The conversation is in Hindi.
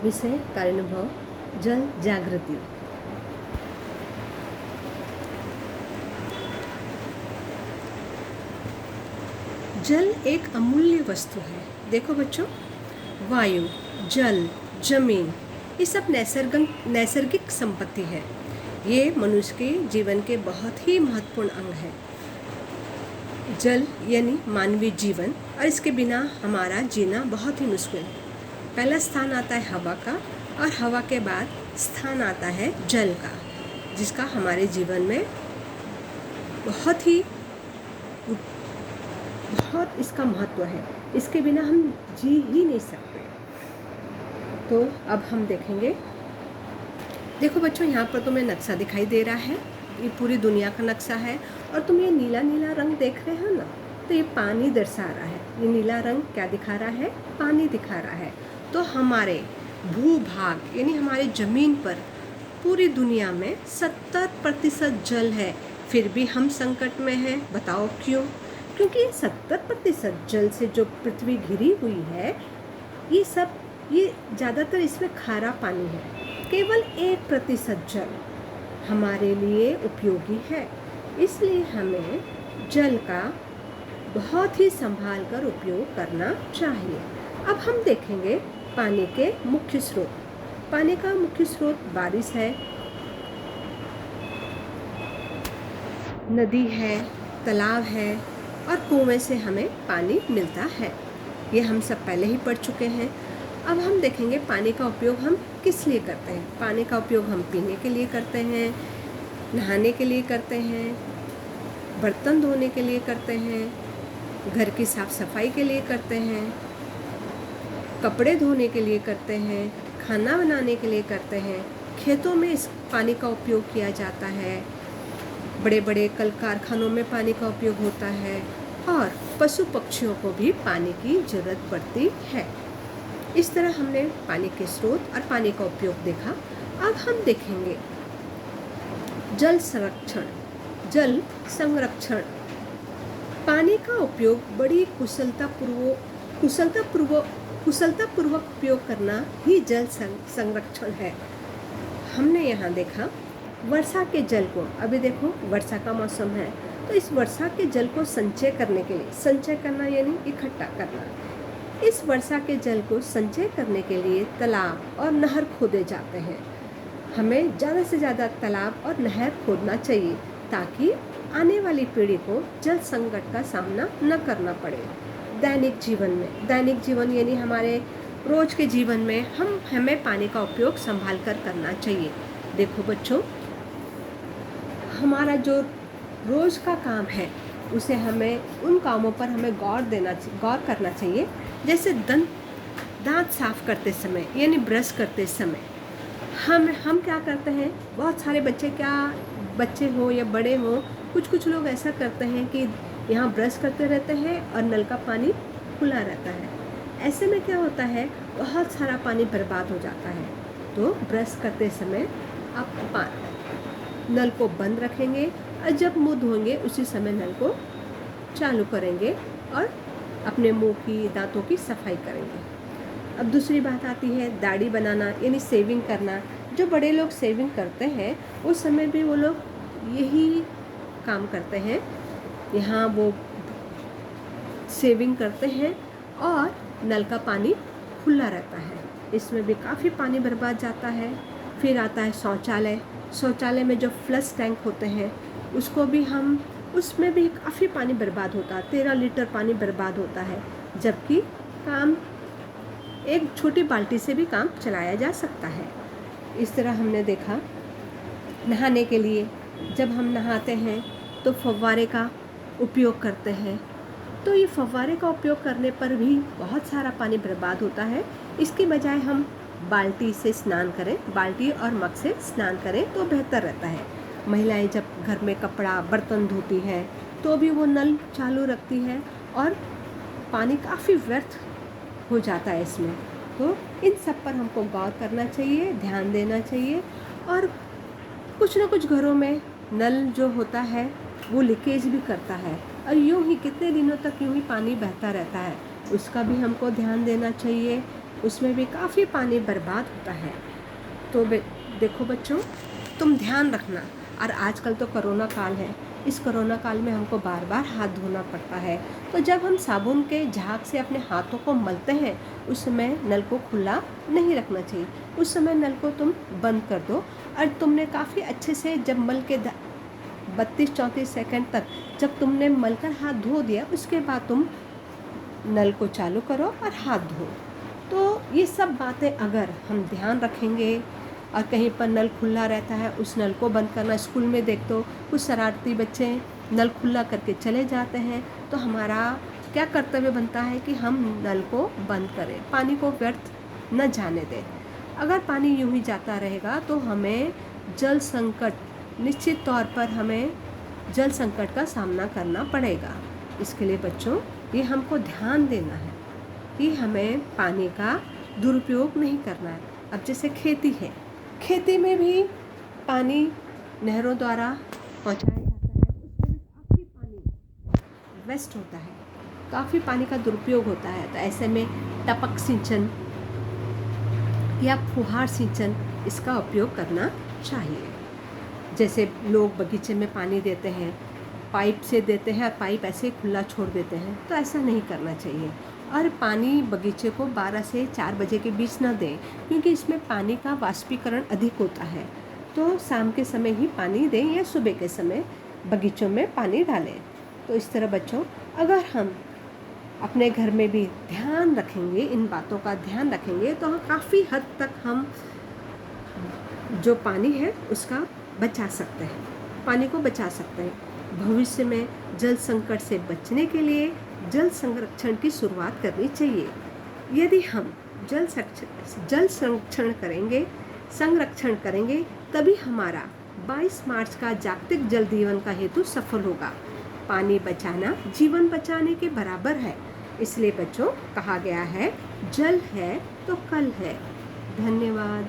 विषय कार्यानुभव जल जागृति। जल एक अमूल्य वस्तु है। देखो बच्चों, वायु, जल, जमीन ये सब नैसर्गिक संपत्ति है। ये मनुष्य के जीवन के बहुत ही महत्वपूर्ण अंग है। जल यानी मानवीय जीवन, और इसके बिना हमारा जीना बहुत ही मुश्किल है। पहला स्थान आता है हवा का, और हवा के बाद स्थान आता है जल का, जिसका हमारे जीवन में बहुत इसका महत्व है। इसके बिना हम जी ही नहीं सकते। तो अब हम देखेंगे। देखो बच्चों, यहाँ पर तुम्हें नक्शा दिखाई दे रहा है। ये पूरी दुनिया का नक्शा है, और तुम ये नीला नीला रंग देख रहे हो ना, तो ये पानी दर्शा रहा है। ये नीला रंग क्या दिखा रहा है? पानी दिखा रहा है। तो हमारे भूभाग यानी हमारे ज़मीन पर पूरी दुनिया में 70% जल है, फिर भी हम संकट में हैं। बताओ क्यों? क्योंकि 70% जल से जो पृथ्वी घिरी हुई है, ये ज़्यादातर इसमें खारा पानी है। केवल 1% जल हमारे लिए उपयोगी है। इसलिए हमें जल का बहुत ही संभाल कर उपयोग करना चाहिए। अब हम देखेंगे पानी के मुख्य स्रोत। पानी का मुख्य स्रोत बारिश है, नदी है, तालाब है, और कुएं से हमें पानी मिलता है। ये हम सब पहले ही पढ़ चुके हैं। अब हम देखेंगे पानी का उपयोग हम किस लिए करते हैं। पानी का उपयोग हम पीने के लिए करते हैं, नहाने के लिए करते हैं, बर्तन धोने के लिए करते हैं, घर की साफ सफाई के लिए करते हैं, कपड़े धोने के लिए करते हैं, खाना बनाने के लिए करते हैं। खेतों में इस पानी का उपयोग किया जाता है। बड़े बड़े कल कारखानों में पानी का उपयोग होता है, और पशु पक्षियों को भी पानी की जरूरत पड़ती है। इस तरह हमने पानी के स्रोत और पानी का उपयोग देखा। अब हम देखेंगे जल संरक्षण। जल संरक्षण, पानी का उपयोग बड़ी कुशलतापूर्वक उपयोग करना ही जल संरक्षण है। हमने यहाँ देखा वर्षा के जल को। अभी देखो वर्षा का मौसम है, तो इस वर्षा के जल को संचय करने के लिए, संचय करना यानी इकट्ठा करना, इस वर्षा के जल को संचय करने के लिए तालाब और नहर खोदे जाते हैं। हमें ज़्यादा से ज़्यादा तालाब और नहर खोदना चाहिए, ताकि आने वाली पीढ़ी को जल संकट का सामना न करना पड़े। दैनिक जीवन यानी हमारे रोज के जीवन में हमें पानी का उपयोग संभाल कर करना चाहिए। देखो बच्चों, हमारा जो रोज का काम है, उसे हमें उन कामों पर हमें गौर करना चाहिए। जैसे दांत साफ करते समय यानी ब्रश करते समय हम क्या करते हैं? बहुत सारे बच्चे हो या बड़े हो, कुछ लोग ऐसा करते हैं कि यहाँ ब्रश करते रहते हैं और नल का पानी खुला रहता है। ऐसे में क्या होता है? बहुत सारा पानी बर्बाद हो जाता है। तो ब्रश करते समय आप नल को बंद रखेंगे, और जब मुंह धोएंगे उसी समय नल को चालू करेंगे और अपने मुंह की, दांतों की सफाई करेंगे। अब दूसरी बात आती है दाढ़ी बनाना यानी शेविंग करना। जो बड़े लोग शेविंग करते हैं, उस समय भी वो लोग यही काम करते हैं। यहाँ वो शेविंग करते हैं और नल का पानी खुला रहता है। इसमें भी काफ़ी पानी बर्बाद जाता है। फिर आता है शौचालय में जो फ्लश टैंक होते हैं, उसमें भी काफ़ी पानी बर्बाद होता है। 13 लीटर पानी बर्बाद होता है, जबकि काम एक छोटी बाल्टी से भी काम चलाया जा सकता है। इस तरह हमने देखा नहाने के लिए, जब हम नहाते हैं तो फव्वारे का उपयोग करते हैं। तो ये फव्वारे का उपयोग करने पर भी बहुत सारा पानी बर्बाद होता है। इसकी बजाय हम बाल्टी से स्नान करें, बाल्टी और मग से स्नान करें तो बेहतर रहता है। महिलाएं जब घर में कपड़ा बर्तन धोती हैं, तो भी वो नल चालू रखती है, और पानी काफ़ी व्यर्थ हो जाता है इसमें। तो इन सब पर हमको गौर करना चाहिए, ध्यान देना चाहिए। और कुछ ना कुछ घरों में नल जो होता है वो लीकेज भी करता है, और यूँ ही कितने दिनों तक यूँ ही पानी बहता रहता है, उसका भी हमको ध्यान देना चाहिए। उसमें भी काफ़ी पानी बर्बाद होता है। तो देखो बच्चों, तुम ध्यान रखना। और आजकल तो कोरोना काल है, इस कोरोना काल में हमको बार बार हाथ धोना पड़ता है। तो जब हम साबुन के झाग से अपने हाथों को मलते हैं, उस समय नल को खुला नहीं रखना चाहिए। उस समय नल को तुम बंद कर दो। और तुमने काफ़ी अच्छे से जब मल के 32-34 सेकंड तक जब तुमने मलकर हाथ धो दिया, उसके बाद तुम नल को चालू करो और हाथ धो। तो ये सब बातें अगर हम ध्यान रखेंगे, और कहीं पर नल खुला रहता है उस नल को बंद करना। स्कूल में देख तो कुछ शरारती बच्चे नल खुला करके चले जाते हैं, तो हमारा क्या कर्तव्य बनता है कि हम नल को बंद करें, पानी को व्यर्थ न जाने दें। अगर पानी यूं ही जाता रहेगा तो हमें जल संकट, निश्चित तौर पर हमें जल संकट का सामना करना पड़ेगा। इसके लिए बच्चों ये हमको ध्यान देना है कि हमें पानी का दुरुपयोग नहीं करना है। अब जैसे खेती है, खेती में भी पानी नहरों द्वारा पहुंचाया जाता है, उसमें भी काफ़ी पानी वेस्ट होता है, काफ़ी पानी का दुरुपयोग होता है। तो ऐसे में टपक सिंचन या फुहार सिंचन इसका उपयोग करना चाहिए। जैसे लोग बगीचे में पानी देते हैं, पाइप से देते हैं और पाइप ऐसे खुला छोड़ देते हैं, तो ऐसा नहीं करना चाहिए। और पानी बगीचे को 12 से 4 बजे के बीच न दें, क्योंकि इसमें पानी का वाष्पीकरण अधिक होता है। तो शाम के समय ही पानी दें या सुबह के समय बगीचों में पानी डालें। तो इस तरह बच्चों, अगर हम अपने घर में भी ध्यान रखेंगे, इन बातों का ध्यान रखेंगे, तो काफ़ी हद तक हम जो पानी है उसका बचा सकते हैं, पानी को बचा सकते हैं। भविष्य में जल संकट से बचने के लिए जल संरक्षण की शुरुआत करनी चाहिए। यदि हम जल संरक्षण करेंगे तभी हमारा 22 मार्च का जागतिक जल दिवस का हेतु सफल होगा। पानी बचाना जीवन बचाने के बराबर है। इसलिए बच्चों, कहा गया है, जल है तो कल है। धन्यवाद।